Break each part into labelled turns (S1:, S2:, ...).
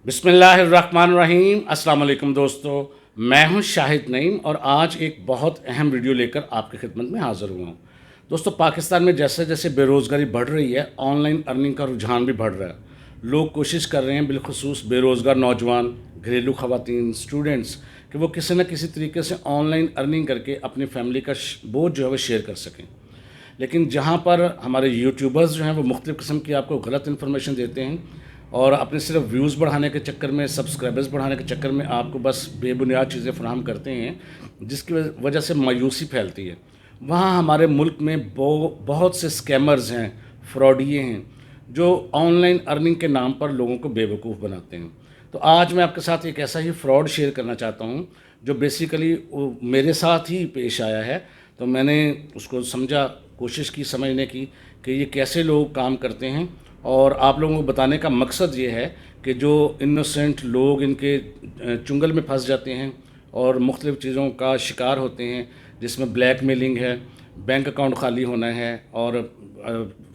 S1: بسم اللہ الرحمن الرحیم۔ السلام علیکم دوستو، میں ہوں شاہد نعیم اور آج ایک بہت اہم ویڈیو لے کر آپ کی خدمت میں حاضر ہوا ہوں۔ دوستو، پاکستان میں جیسے جیسے بے روزگاری بڑھ رہی ہے، آن لائن ارننگ کا رجحان بھی بڑھ رہا ہے۔ لوگ کوشش کر رہے ہیں، بالخصوص بے روزگار نوجوان، گھریلو خواتین، اسٹوڈنٹس، کہ وہ کسی نہ کسی طریقے سے آن لائن ارننگ کر کے اپنی فیملی کا بوجھ جو ہے وہ شیئر کر سکیں۔ لیکن جہاں پر ہمارے یوٹیوبرز جو ہیں وہ مختلف قسم کی آپ کو غلط انفارمیشن دیتے ہیں اور اپنے صرف ویوز بڑھانے کے چکر میں، سبسکرائبرز بڑھانے کے چکر میں آپ کو بس بے بنیاد چیزیں فراہم کرتے ہیں، جس کی وجہ سے مایوسی پھیلتی ہے، وہاں ہمارے ملک میں بہت سے اسکیمرز ہیں، فراڈیے ہیں، جو آن لائن ارننگ کے نام پر لوگوں کو بے وقوف بناتے ہیں۔ تو آج میں آپ کے ساتھ ایک ایسا ہی فراڈ شیئر کرنا چاہتا ہوں جو بیسیکلی میرے ساتھ ہی پیش آیا ہے۔ تو میں نے اس کو سمجھا، کوشش کی سمجھنے کی کہ یہ کیسے لوگ کام کرتے ہیں، اور آپ لوگوں کو بتانے کا مقصد یہ ہے کہ جو انوسینٹ لوگ ان کے چنگل میں پھنس جاتے ہیں اور مختلف چیزوں کا شکار ہوتے ہیں، جس میں بلیک میلنگ ہے، بینک اکاؤنٹ خالی ہونا ہے اور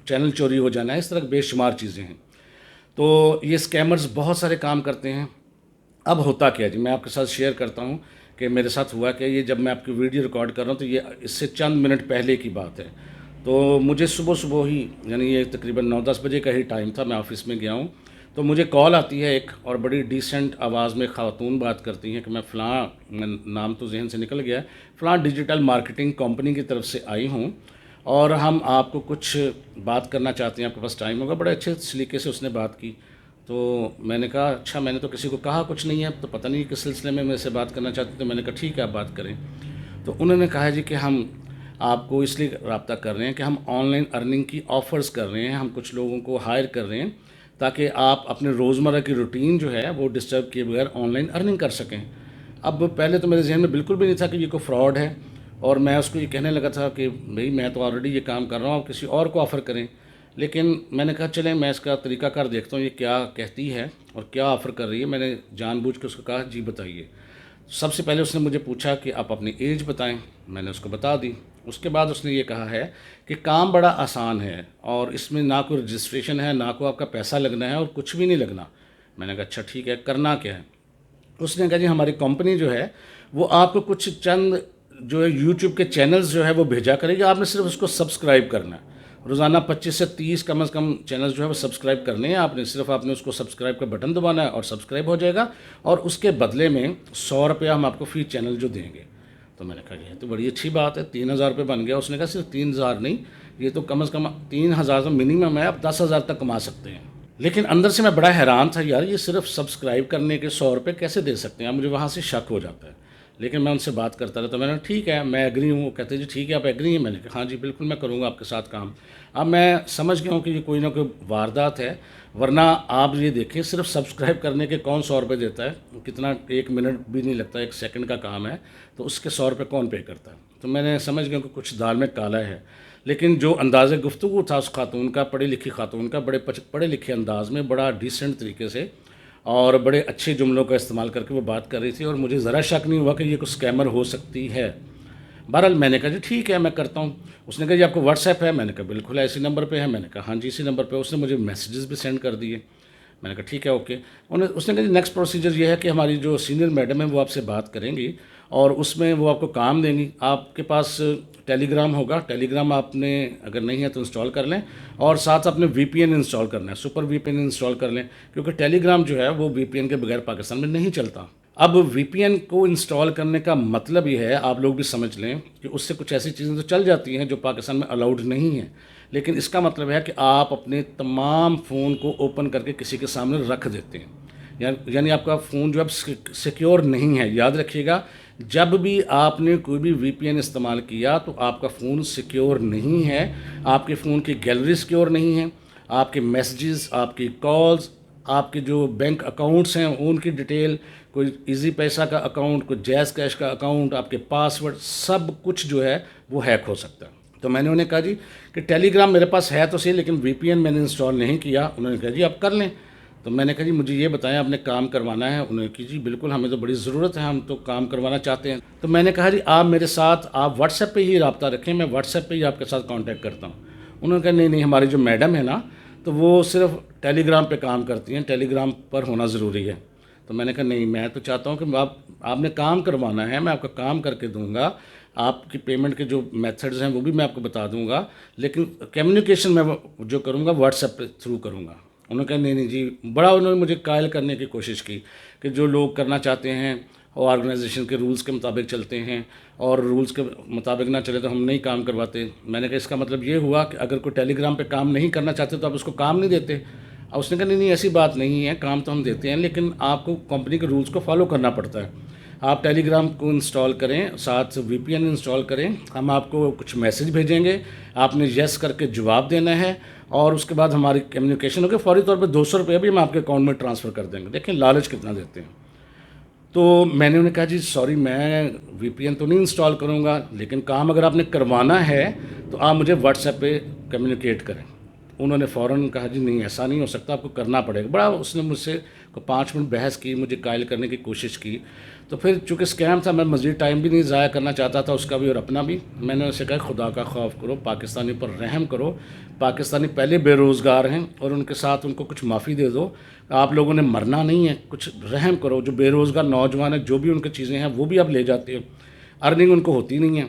S1: چینل چوری ہو جانا ہے، اس طرح بے شمار چیزیں ہیں۔ تو یہ اسکیمرز بہت سارے کام کرتے ہیں۔ اب ہوتا کیا جی، میں آپ کے ساتھ شیئر کرتا ہوں کہ میرے ساتھ ہوا کہ یہ جب میں آپ کی ویڈیو ریکارڈ کر رہا ہوں تو یہ اس سے چند منٹ پہلے کی بات ہے۔ تو مجھے صبح ہی، یعنی یہ تقریباً 9-10 بجے کا ہی ٹائم تھا، میں آفس میں گیا ہوں، تو مجھے کال آتی ہے ایک، اور بڑی ڈیسنٹ آواز میں خاتون بات کرتی ہیں کہ میں فلاں، نام تو ذہن سے نکل گیا ہے، فلاں ڈیجیٹل مارکیٹنگ کمپنی کی طرف سے آئی ہوں اور ہم آپ کو کچھ بات کرنا چاہتے ہیں، آپ کے پاس ٹائم ہوگا۔ بڑے اچھے سلیقے سے اس نے بات کی۔ تو میں نے کہا اچھا، میں نے تو کسی کو کہا کچھ نہیں ہے، تو پتہ نہیں کس سلسلے میں میرے سے بات کرنا چاہتے، تو میں نے کہا ٹھیک ہے، آپ بات کریں۔ تو انہوں نے کہا جی کہ ہم آپ کو اس لیے رابطہ کر رہے ہیں کہ ہم آن لائن ارننگ کی آفرز کر رہے ہیں، ہم کچھ لوگوں کو ہائر کر رہے ہیں تاکہ آپ اپنے روزمرہ کی روٹین جو ہے وہ ڈسٹرب کیے بغیر آن لائن ارننگ کر سکیں۔ اب پہلے تو میرے ذہن میں بالکل بھی نہیں تھا کہ یہ کوئی فراڈ ہے، اور میں اس کو یہ کہنے لگا تھا کہ بھئی میں تو آلریڈی یہ کام کر رہا ہوں، آپ کسی اور کو آفر کریں۔ لیکن میں نے کہا چلیں میں اس کا طریقہ کار دیکھتا ہوں، یہ کیا کہتی ہے اور کیا آفر کر رہی ہے۔ میں نے جان بوجھ کے اس کو کہا جی بتائیے۔ سب سے پہلے اس نے مجھے پوچھا کہ آپ اپنی ایج بتائیں، میں نے اس کو بتا دی۔ اس کے بعد اس نے یہ کہا ہے کہ کام بڑا آسان ہے اور اس میں نہ کوئی رجسٹریشن ہے، نہ کوئی آپ کا پیسہ لگنا ہے اور کچھ بھی نہیں لگنا۔ میں نے کہا اچھا ٹھیک ہے، کرنا کیا ہے؟ اس نے کہا جی ہماری کمپنی جو ہے وہ آپ کو کچھ چند جو ہے یوٹیوب کے چینلز جو ہے وہ بھیجا کرے گی، آپ نے صرف اس کو سبسکرائب کرنا ہے۔ روزانہ 25 سے 30 کم از کم چینلز جو ہے وہ سبسکرائب کرنے ہیں، آپ نے اس کو سبسکرائب کا بٹن دبانا ہے اور سبسکرائب ہو جائے گا، اور اس کے بدلے میں 100 روپیہ ہم آپ کو فی چینل جو دیں گے۔ تو میں نے کہا یہ تو بڑی اچھی بات ہے، 3000 روپے بن گیا۔ اس نے کہا صرف 3000 نہیں، یہ تو کم از کم 3000 تو منیمم ہے، آپ 10,000 تک کما سکتے ہیں۔ لیکن اندر سے میں بڑا حیران تھا، یار یہ صرف سبسکرائب کرنے کے 100 روپے کیسے دے سکتے ہیں؟ مجھے وہاں سے شک ہو جاتا ہے۔ لیکن میں ان سے بات کرتا رہتا، میں نے ٹھیک ہے میں ایگری ہوں۔ وہ کہتے جی ٹھیک ہے آپ ایگری ہیں؟ میں نے کہا ہاں جی بالکل میں کروں گا آپ کے ساتھ کام۔ اب میں سمجھ گیا ہوں کہ یہ کوئی نہ کوئی واردات ہے، ورنہ آپ یہ دیکھیں صرف سبسکرائب کرنے کے کون 100 روپے دیتا ہے؟ کتنا، 1 منٹ بھی نہیں لگتا، 1 سیکنڈ کا کام ہے، تو اس کے 100 روپے کون پے کرتا ہے؟ تو میں نے سمجھ گیا کہ کچھ دال میں کالا ہے۔ لیکن جو انداز گفتگو تھا اس خاتون کا، پڑھی لکھی خاتون کا، بڑے پڑھے لکھے انداز میں، بڑا ڈیسنٹ طریقے سے اور بڑے اچھے جملوں کا استعمال کر کے وہ بات کر رہی تھی، اور مجھے ذرا شک نہیں ہوا کہ یہ کوئی اسکیمر ہو سکتی ہے۔ بہرحال میں نے کہا جی ٹھیک ہے میں کرتا ہوں۔ اس نے کہا جی آپ کو واٹس ایپ ہے؟ میں نے کہا بالکل ہے، اسی نمبر پہ ہے۔ میں نے کہا ہاں جی اسی نمبر پہ۔ اس نے مجھے میسیجز بھی سینڈ کر دیے۔ میں نے کہا ٹھیک ہے اوکے۔ اس نے کہا جی نیکسٹ پروسیجر یہ ہے کہ ہماری جو سینئر میڈم ہے وہ آپ سے بات کریں گی، اور اس میں وہ آپ کو کام دیں گی۔ آپ کے پاس ٹیلی گرام ہوگا، ٹیلی گرام آپ نے اگر نہیں ہے تو انسٹال کر لیں، اور ساتھ اپنے وی پی این انسٹال کرنا ہے، سپر وی پی این انسٹال کر لیں، کیونکہ ٹیلی گرام جو ہے وہ وی پی این کے بغیر پاکستان میں نہیں چلتا۔ اب وی پی این کو انسٹال کرنے کا مطلب یہ ہے، آپ لوگ بھی سمجھ لیں کہ اس سے کچھ ایسی چیزیں تو چل جاتی ہیں جو پاکستان میں الاؤڈ نہیں ہیں، لیکن اس کا مطلب ہے کہ آپ اپنے تمام فون کو اوپن کر کے کسی کے سامنے رکھ دیتے ہیں، یعنی آپ کا فون جو ہے سیکیور نہیں ہے۔ یاد رکھیے گا، جب بھی آپ نے کوئی بھی وی پی این استعمال کیا تو آپ کا فون سیکیور نہیں ہے، آپ کے فون کی گیلری سیکیور نہیں ہے، آپ کے میسیجز، آپ کی کالز، آپ کے جو بینک اکاؤنٹس ہیں ان کی ڈیٹیل، کوئی ایزی پیسہ کا اکاؤنٹ، کوئی جیز کیش کا اکاؤنٹ، آپ کے پاسورڈ، سب کچھ جو ہے وہ ہیک ہو سکتا ہے۔ تو میں نے انہیں کہا جی کہ ٹیلی گرام میرے پاس ہے تو صحیح، لیکن وی پی این میں نے انسٹال نہیں کیا۔ انہوں نے کہا جی آپ کر لیں۔ تو میں نے کہا جی مجھے یہ بتائیں آپ نے کام کروانا ہے؟ انہوں نے کہا جی بالکل ہمیں تو بڑی ضرورت ہے، ہم تو کام کروانا چاہتے ہیں۔ تو میں نے کہا جی آپ میرے ساتھ آپ واٹس ایپ پہ ہی رابطہ رکھیں، میں واٹس ایپ پہ ہی آپ کے ساتھ کانٹیکٹ کرتا ہوں۔ انہوں نے کہا نہیں ہماری جو میڈم ہے نا تو وہ صرف ٹیلی گرام پہ کام کرتی ہیں، ٹیلی گرام پر ہونا ضروری ہے۔ تو میں نے کہا نہیں، میں تو چاہتا ہوں کہ آپ نے کام کروانا ہے، میں آپ کا کام کر کے دوں گا، آپ کی پیمنٹ کے جو میتھڈز ہیں وہ بھی میں آپ کو بتا دوں گا، لیکن کمیونیکیشن میں جو کروں گا واٹس ایپ پہ تھرو کروں گا۔ انہوں نے کہا نہیں جی، بڑا انہوں نے مجھے قائل کرنے کی کوشش کی کہ جو لوگ کرنا چاہتے ہیں وہ آرگنائزیشن کے رولز کے مطابق چلتے ہیں، اور رولز کے مطابق نہ چلے تو ہم نہیں کام کرواتے۔ میں نے کہا اس کا مطلب یہ ہوا کہ اگر کوئی ٹیلی گرام پہ کام نہیں کرنا چاہتے تو آپ اس کو کام نہیں دیتے؟ اور اس نے کہا نہیں ایسی بات نہیں ہے، کام تو ہم دیتے ہیں لیکن آپ کو کمپنی کے رولز کو فالو کرنا پڑتا ہے۔ آپ ٹیلی گرام کو انسٹال کریں، ساتھ وی پی این انسٹال کریں، ہم آپ کو کچھ میسج بھیجیں گے، آپ نے یس کر کے جواب دینا ہے، اور اس کے بعد ہماری کمیونیکیشن ہوگی، فوری طور پہ 200 روپے بھی ہم آپ کے اکاؤنٹ میں ٹرانسفر کر دیں گے۔ دیکھیں لالچ کتنا دیتے ہیں۔ تو میں نے انہیں کہا جی سوری، میں وی پی این تو نہیں انسٹال کروں گا، لیکن کام اگر آپ نے کروانا ہے تو آپ مجھے واٹس ایپ پہ کمیونیکیٹ کریں۔ انہوں نے فوراً کہا جی نہیں ایسا نہیں ہو سکتا، آپ کو کرنا پڑے گا۔ بڑا اس نے مجھ سے 5 منٹ بحث کی، مجھے قائل کرنے کی کوشش کی۔ تو پھر چونکہ اسکیم تھا، میں مزید ٹائم بھی نہیں ضائع کرنا چاہتا تھا، اس کا بھی اور اپنا بھی۔ میں نے اسے کہا خدا کا خوف کرو، پاکستانی پر رحم کرو، پاکستانی پہلے بے روزگار ہیں اور ان کے ساتھ ان کو کچھ معافی دے دو، آپ لوگوں نے مرنا نہیں ہے، کچھ رحم کرو۔ جو بے روزگار نوجوان ہیں، جو بھی ان کی چیزیں ہیں وہ بھی اب لے جاتے ہیں، ارننگ ان کو ہوتی نہیں ہے۔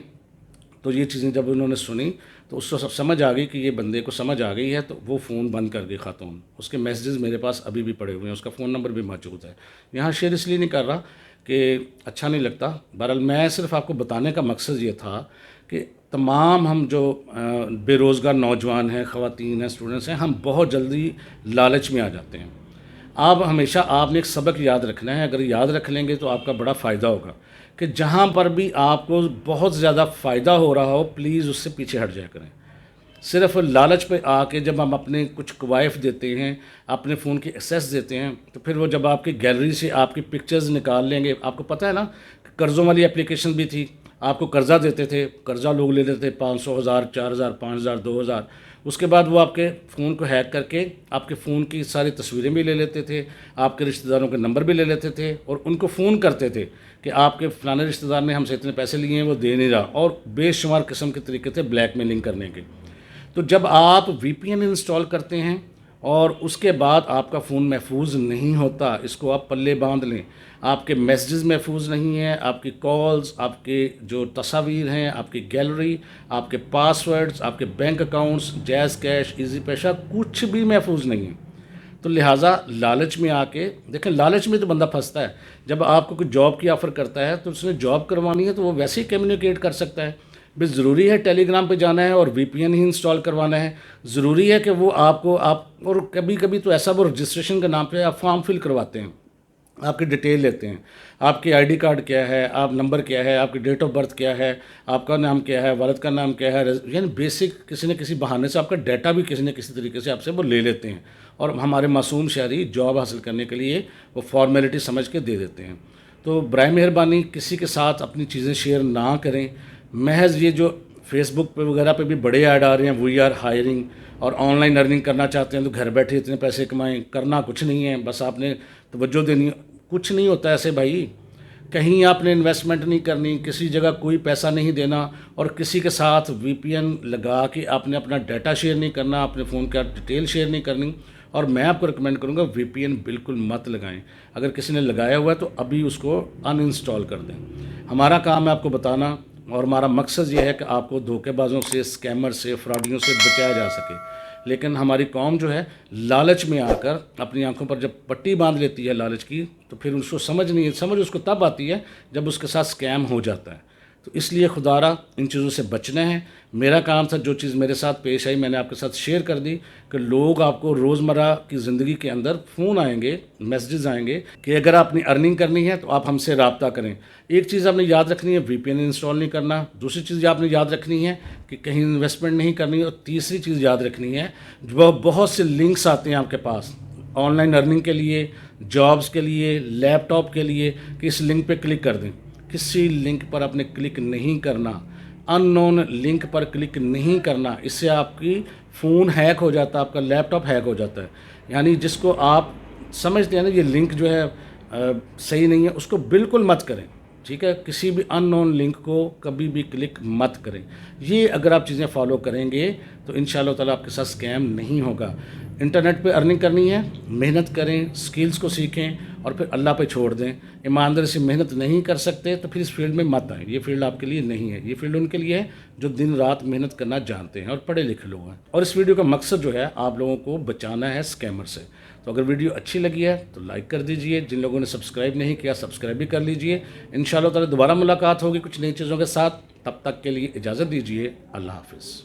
S1: تو یہ چیزیں جب انہوں نے سنی تو اس کو سب سمجھ آ گئی کہ یہ بندے کو سمجھ آ گئی ہے، تو وہ فون بند کر گئی خاتون۔ اس کے میسیجز میرے پاس ابھی بھی پڑے ہوئے ہیں، اس کا فون نمبر بھی موجود ہے۔ یہاں شیئر اس لیے نہیں کر رہا کہ اچھا نہیں لگتا، بہرحال میں صرف آپ کو بتانے کا مقصد یہ تھا کہ تمام ہم جو بے روزگار نوجوان ہیں، خواتین ہیں، اسٹوڈنٹس ہیں، ہم بہت جلدی لالچ میں آ جاتے ہیں۔ آپ ہمیشہ آپ نے ایک سبق یاد رکھنا ہے، اگر یاد رکھ لیں گے تو آپ کا بڑا فائدہ ہوگا کہ جہاں پر بھی آپ کو بہت زیادہ فائدہ ہو رہا ہو پلیز اس سے پیچھے ہٹ جایا کریں۔ صرف لالچ پہ آ کے جب ہم اپنے کچھ کوائف دیتے ہیں، اپنے فون کی ایکسیس دیتے ہیں، تو پھر وہ جب آپ کی گیلری سے آپ کی پکچرز نکال لیں گے۔ آپ کو پتہ ہے نا کہ قرضوں والی اپلیکیشن بھی تھی، آپ کو قرضہ دیتے تھے، قرضہ لوگ لے لیتے تھے 500، 1000، 4000، 5000، 2000۔ اس کے بعد وہ آپ کے فون کو ہیک کر کے آپ کے فون کی ساری تصویریں بھی لے لیتے تھے، آپ کے رشتہ داروں کے نمبر بھی لے لیتے تھے، اور ان کو فون کرتے تھے کہ آپ کے فلانے رشتہ دار نے ہم سے اتنے پیسے لیے ہیں، وہ دے نہیں رہا، اور بے شمار قسم کے طریقے تھے بلیک میلنگ کرنے کے۔ تو جب آپ وی پی این انسٹال کرتے ہیں اور اس کے بعد آپ کا فون محفوظ نہیں ہوتا، اس کو آپ پلے باندھ لیں، آپ کے میسیجز محفوظ نہیں ہیں، آپ کی کالز، آپ کے جو تصاویر ہیں، آپ کی گیلری، آپ کے پاس ورڈز، آپ کے بینک اکاؤنٹس، جیز کیش، ایزی پیسہ، کچھ بھی محفوظ نہیں ہے۔ تو لہٰذا لالچ میں آ کے دیکھیں، لالچ میں تو بندہ پھنستا ہے۔ جب آپ کو کوئی جاب کی آفر کرتا ہے تو اس نے جاب کروانی ہے تو وہ ویسے ہی کمیونیکیٹ کر سکتا ہے۔ بس ضروری ہے ٹیلی گرام پہ جانا ہے اور وی پی این ہی انسٹال کروانا ہے، ضروری ہے کہ وہ آپ کو اور کبھی کبھی تو ایسا وہ رجسٹریشن کے نام پہ آپ فارم فل کرواتے ہیں، آپ کی ڈیٹیل لیتے ہیں، آپ کی آئی ڈی کارڈ کیا ہے، آپ نمبر کیا ہے، آپ کی ڈیٹ آف برتھ کیا ہے، آپ کا نام کیا ہے، والد کا نام کیا ہے، یعنی بیسک کسی نہ کسی بہانے سے آپ کا ڈیٹا بھی کسی نہ کسی طریقے سے آپ سے وہ لے لیتے ہیں، اور ہمارے معصوم شہری جاب حاصل کرنے کے لیے وہ فارمیلٹی سمجھ کے دے دیتے ہیں۔ تو برائے مہربانی کسی کے ساتھ اپنی چیزیں شیئر نہ کریں۔ محض یہ جو فیس بک پہ وغیرہ پہ بھی بڑے ایڈ آ رہے ہیں، وی آر ہائرنگ، اور آن لائن ارننگ کرنا چاہتے ہیں تو گھر بیٹھے اتنے پیسے کمائیں، کرنا کچھ نہیں ہے، بس آپ نے توجہ دینی، کچھ نہیں ہوتا ایسے بھائی۔ کہیں آپ نے انویسٹمنٹ نہیں کرنی، کسی جگہ کوئی پیسہ نہیں دینا، اور کسی کے ساتھ وی پی این لگا کے آپ نے اپنا ڈیٹا شیئر نہیں کرنا، اپنے فون کا ڈیٹیل شیئر نہیں کرنی۔ اور میں آپ کو ریکمینڈ کروں گا وی پی این بالکل مت لگائیں، اگر کسی نے لگایا ہوا ہے تو ابھی اس کو ان انسٹال کر دیں۔ ہمارا کام ہے آپ کو بتانا، اور ہمارا مقصد یہ ہے کہ آپ کو دھوکے بازوں سے، اسکیمر سے، فراڈیوں سے بچایا جا سکے۔ لیکن ہماری قوم جو ہے لالچ میں آ کر اپنی آنکھوں پر جب پٹی باندھ لیتی ہے لالچ کی، تو پھر اس کو سمجھ اس کو تب آتی ہے جب اس کے ساتھ اسکیم ہو جاتا ہے۔ تو اس لیے خدا را ان چیزوں سے بچنا ہے۔ میرا کام تھا جو چیز میرے ساتھ پیش آئی میں نے آپ کے ساتھ شیئر کر دی، کہ لوگ آپ کو روزمرہ کی زندگی کے اندر فون آئیں گے، میسیجز آئیں گے کہ اگر آپ نے ارننگ کرنی ہے تو آپ ہم سے رابطہ کریں۔ ایک چیز آپ نے یاد رکھنی ہے، وی پی این انسٹال نہیں کرنا۔ دوسری چیز آپ نے یاد رکھنی ہے کہ کہیں انویسٹمنٹ نہیں کرنی، اور تیسری چیز یاد رکھنی ہے، جو بہت سے لنکس آتے ہیں آپ کے پاس آن لائن ارننگ کے لیے، جابز کے لیے، لیپ ٹاپ کے لیے، کہ اس لنک پہ کلک کر دیں۔ کسی لنک پر آپ نے کلک نہیں کرنا، ان نون لنک پر کلک نہیں کرنا، اس سے آپ کی فون ہیک ہو جاتا ہے، آپ کا لیپ ٹاپ ہیک ہو جاتا ہے۔ یعنی جس کو آپ سمجھتے ہیں نا یہ لنک جو ہے صحیح نہیں ہے، اس کو بالکل مت کریں، ٹھیک ہے؟ کسی بھی ان نون لنک کو کبھی بھی کلک مت کریں۔ یہ اگر آپ چیزیں فالو کریں گے تو انشاءاللہ تعالیٰ آپ کے ساتھ اسکیم نہیں ہوگا۔ انٹرنیٹ پہ ارننگ کرنی ہے، محنت کریں، سکلز کو سیکھیں اور پھر اللہ پہ چھوڑ دیں۔ ایمانداری سے محنت نہیں کر سکتے تو پھر اس فیلڈ میں مت آئیں، یہ فیلڈ آپ کے لیے نہیں ہے۔ یہ فیلڈ ان کے لیے ہے جو دن رات محنت کرنا جانتے ہیں اور پڑھے لکھے لوگ ہیں۔ اور اس ویڈیو کا مقصد جو ہے آپ لوگوں کو بچانا ہے اسکیمر سے۔ تو اگر ویڈیو اچھی لگی ہے تو لائک کر دیجئے، جن لوگوں نے سبسکرائب نہیں کیا سبسکرائب بھی کر لیجئے۔ انشاءاللہ تعالی دوبارہ ملاقات ہوگی کچھ نئی چیزوں کے ساتھ، تب تک کے لیے اجازت دیجئے، اللہ حافظ۔